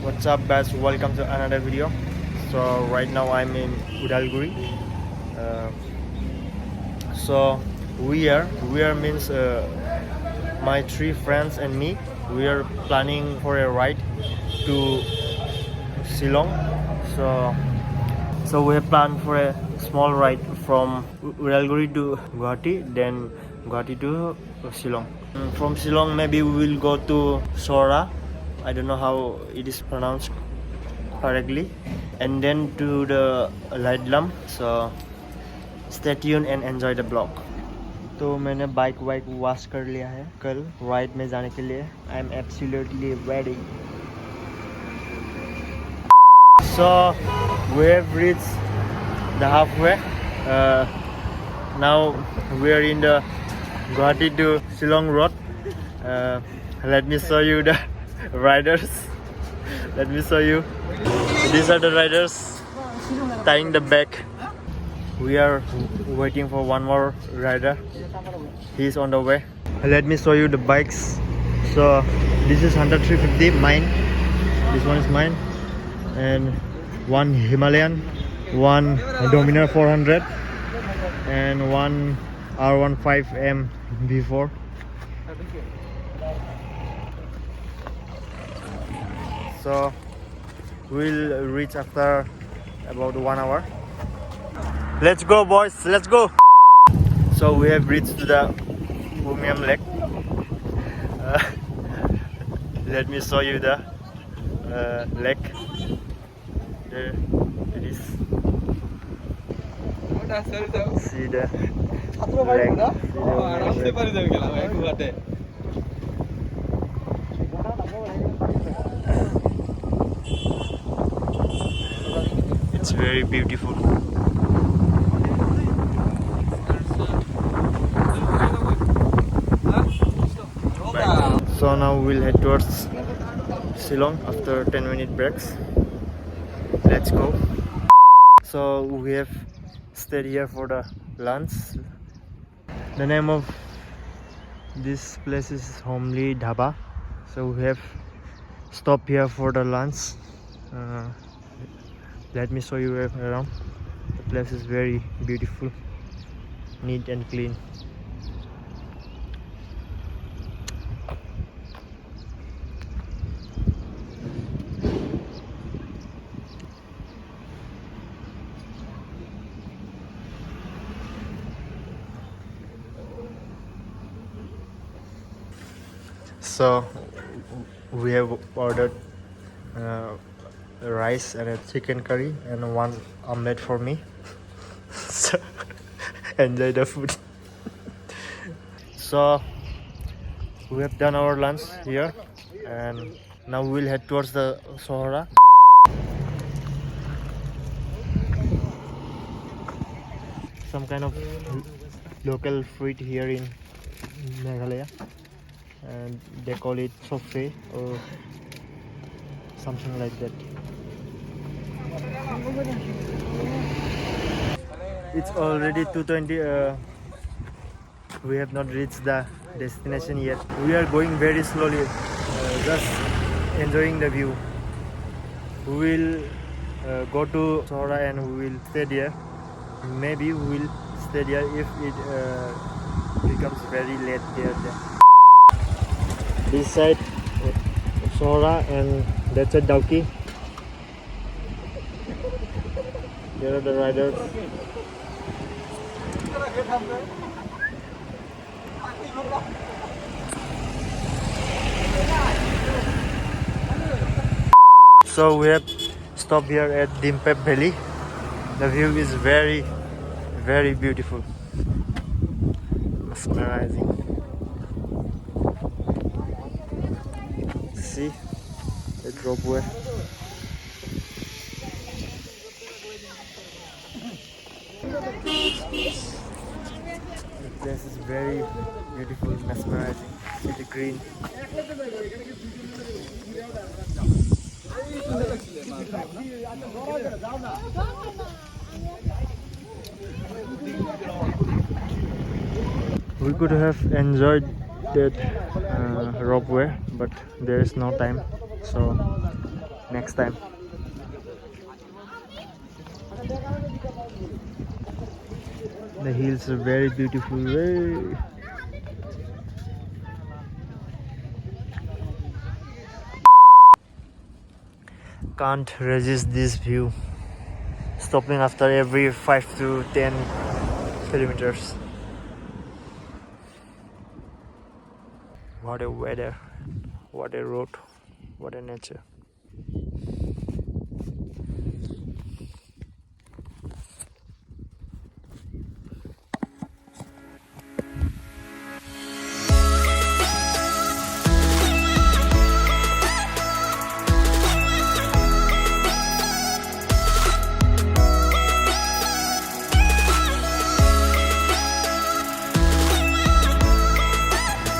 What's up guys, welcome to another video. So right now I'm in Udalguri. So we are means my three friends and me, we are planning for a ride to Shillong. So we have planned for a small ride from Udalguri to Guwahati, then Guwahati to Shillong. From Shillong maybe we will go to Sohra. I don't know how it is pronounced correctly, and then to the Lightlam. So stay tuned and enjoy the vlog. तो मैंने bike wash कर लिया है कल ride में जाने के लिए. I am absolutely ready. So we have reached the halfway. Now we are in the Guwahati to Shillong road. Let me show you the riders. Let me show you. These are the riders tying the bag. We are waiting for one more rider. He's on the way. Let me show you the bikes. So this is Hunter 350 mine. This one is mine, and one Himalayan, one Dominar 400, and one R15M V4. So we'll reach after about 1 hour. Let's go boys, let's go. So we have reached the Umiam Lake. Let me show you the lake. There it is. See the lake. It's very beautiful. So now we'll head towards Shillong after 10-minute breaks. Let's go. So we have stayed here for the lunch. The name of this place is Homely Dhaba. So we have stopped here for the lunch. Let me show you around. The place is very beautiful, neat and clean. So we have ordered rice and a chicken curry and one omelette for me. So enjoy the food. So we have done our lunch here, and now we will head towards the Sohra. Some kind of local fruit here in Meghalaya, and they call it sofe or something like that. It's already 2:20. We have not reached the destination yet. We are going very slowly, just enjoying the view. We will go to Sohra and we will stay there. Maybe we will stay there if it becomes very late there. This side Sohra, and that's a Dauki. Here are the riders. So we have stopped here at Dimpep Valley. The view is very, very beautiful, mesmerizing. See the dropway. The place is very beautiful, mesmerizing. See the green. We could have enjoyed that ropeway, but there is no time, so next next time. The hills are very beautiful. Very. Can't resist this view. Stopping after every 5 to 10 kilometers. What a weather, what a road, what a nature.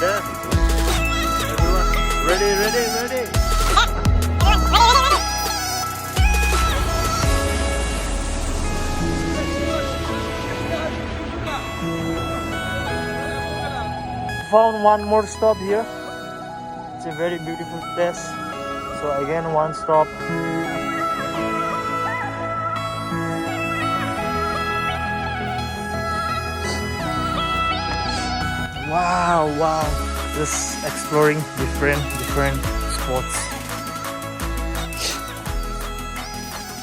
There. Everyone, ready. Found one more stop here. It's a very beautiful place. So again, one stop. Wow. Just exploring different spots.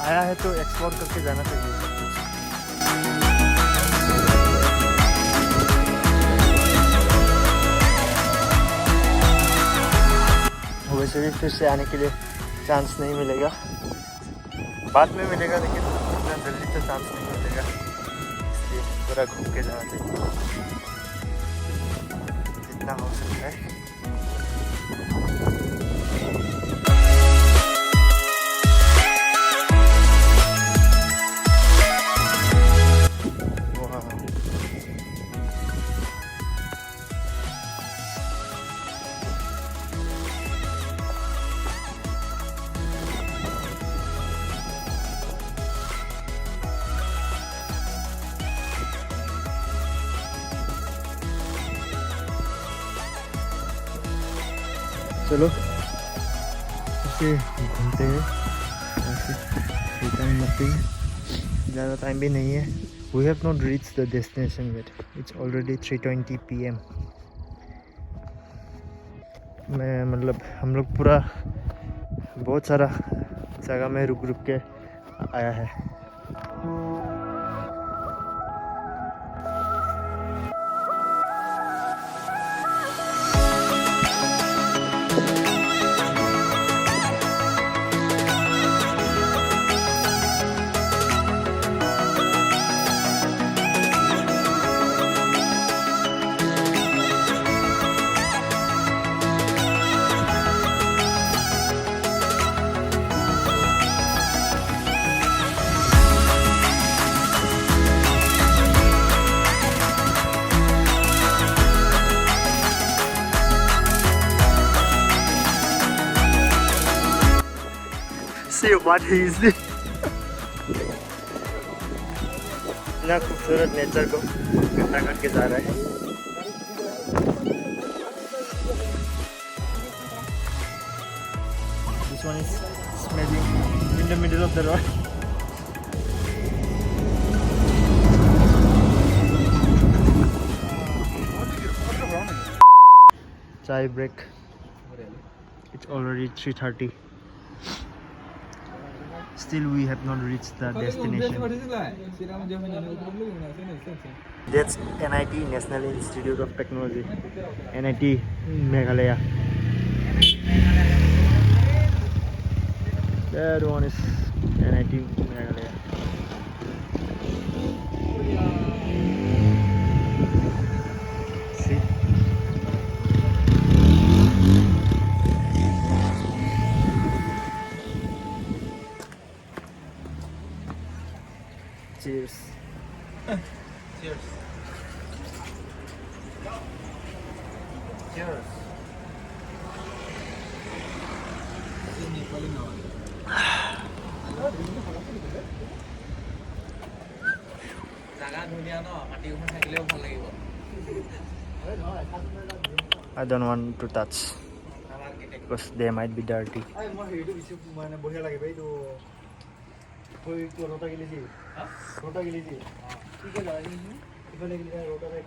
आया है तो explore करके जाना चाहिए. वैसे भी फिर से आने के लिए चांस नहीं मिलेगा, बाद में मिलेगा, लेकिन इतना जल्दी तो चांस नहीं मिलेगा, इसलिए पूरा घूम के जाना चाहिए जितना हो सकता है. चलो ऐसे घूमते हैं, ऐसे रिटर्न करते हैं. ज़्यादा टाइम भी नहीं है. We have not reach the destination yet. It's already 3:20 PM. मैं मतलब हम लोग पूरा बहुत सारा जगह में रुक के आया है. See what he is doing. इतना खूबसूरत नेचर को गंदा करके जा रहा है. This one is smelling in the middle of the road. Chai break. It's already 3:30. Still we have not reached the destination. That's NIT, National Institute of Technology. NIT Meghalaya. That one is NIT Meghalaya. See? Cheers. Cheers. Cheers. I don't want to touch. because they might be dirty.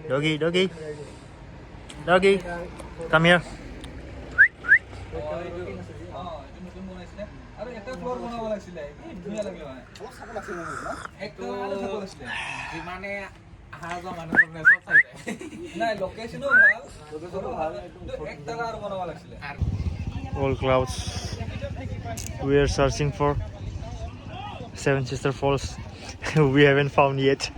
Doggy, doggy, doggy, come here. All clouds. We are searching for Seven Sister Falls. We haven't found yet.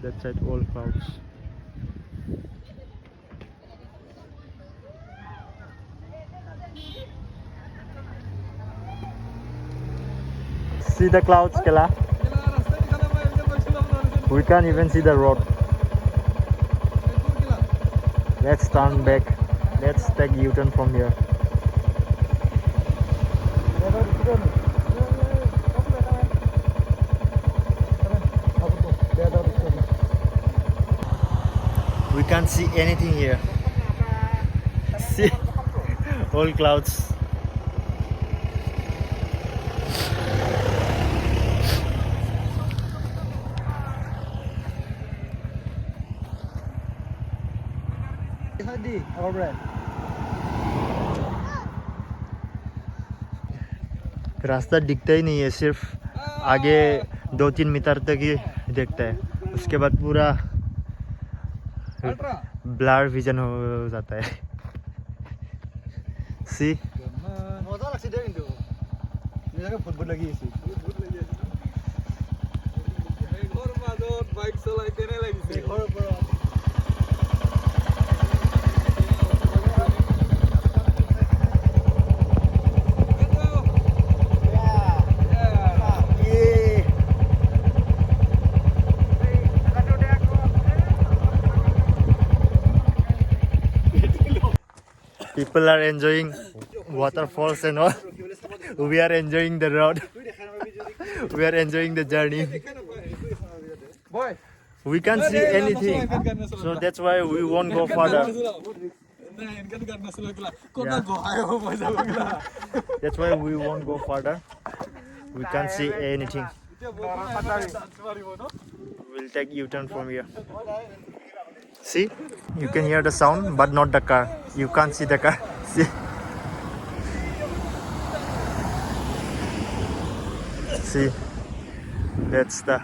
That's at all clouds. See the clouds, Kela? We can't even see the road. Let's turn back. Let's take U-turn from here. We can't see anything here. See, all clouds. रास्ता दिखता ही नहीं है, सिर्फ आगे 2-3 metre तक ही दिखता है, उसके बाद पूरा ब्लर विजन हो जाता है. सी मजा লাগছে দে কিন্তু এই জায়গা ফুটবল লাগি আছে এই ঘর মাজত বাইক চলাই কেনে লাগিছে ঘৰ ওপৰত People are enjoying waterfalls and all. We are enjoying the road. We are enjoying the journey. We can't see anything, so that's why we won't go further. Yeah. That's why we won't go further. We can't see anything. We'll take U-turn from here. See, you can hear the sound, but not the car. You can't see the car. See, see, that's the.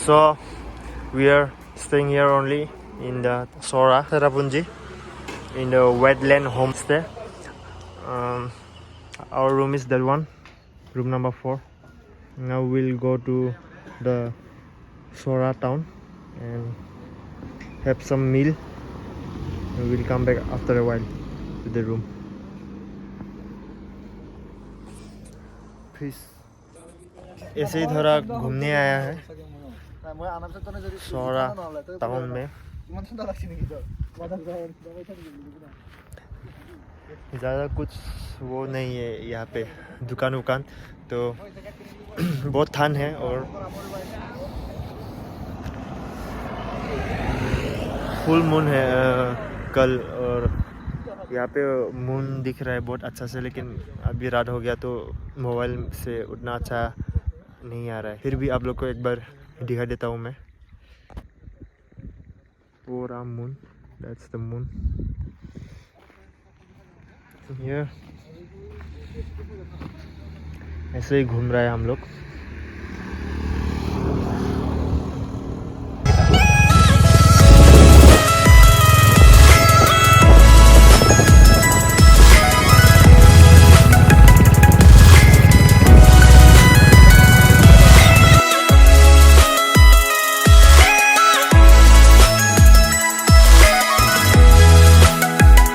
So, we are staying here only in the Sohra, Cherrapunji, in the wetland homestay. Our room is that one, room number 4. Now we'll go to the Sohra town and have some meal. And we'll come back after a while to the room. Peace. ऐसे ही थोड़ा घूमने आया है Sohra town में. ज़्यादा कुछ वो नहीं है यहाँ पे, दुकान वुकान तो बहुत ठंड है और फुल मून है कल, और यहाँ पे मून दिख रहा है बहुत अच्छा से, लेकिन अभी रात हो गया तो मोबाइल से उतना अच्छा नहीं आ रहा है. फिर भी आप लोग को एक बार दिखा देता हूँ मैं. पूरा moon, that's the moon. Here ऐसे ही घूम रहा है हम लोग.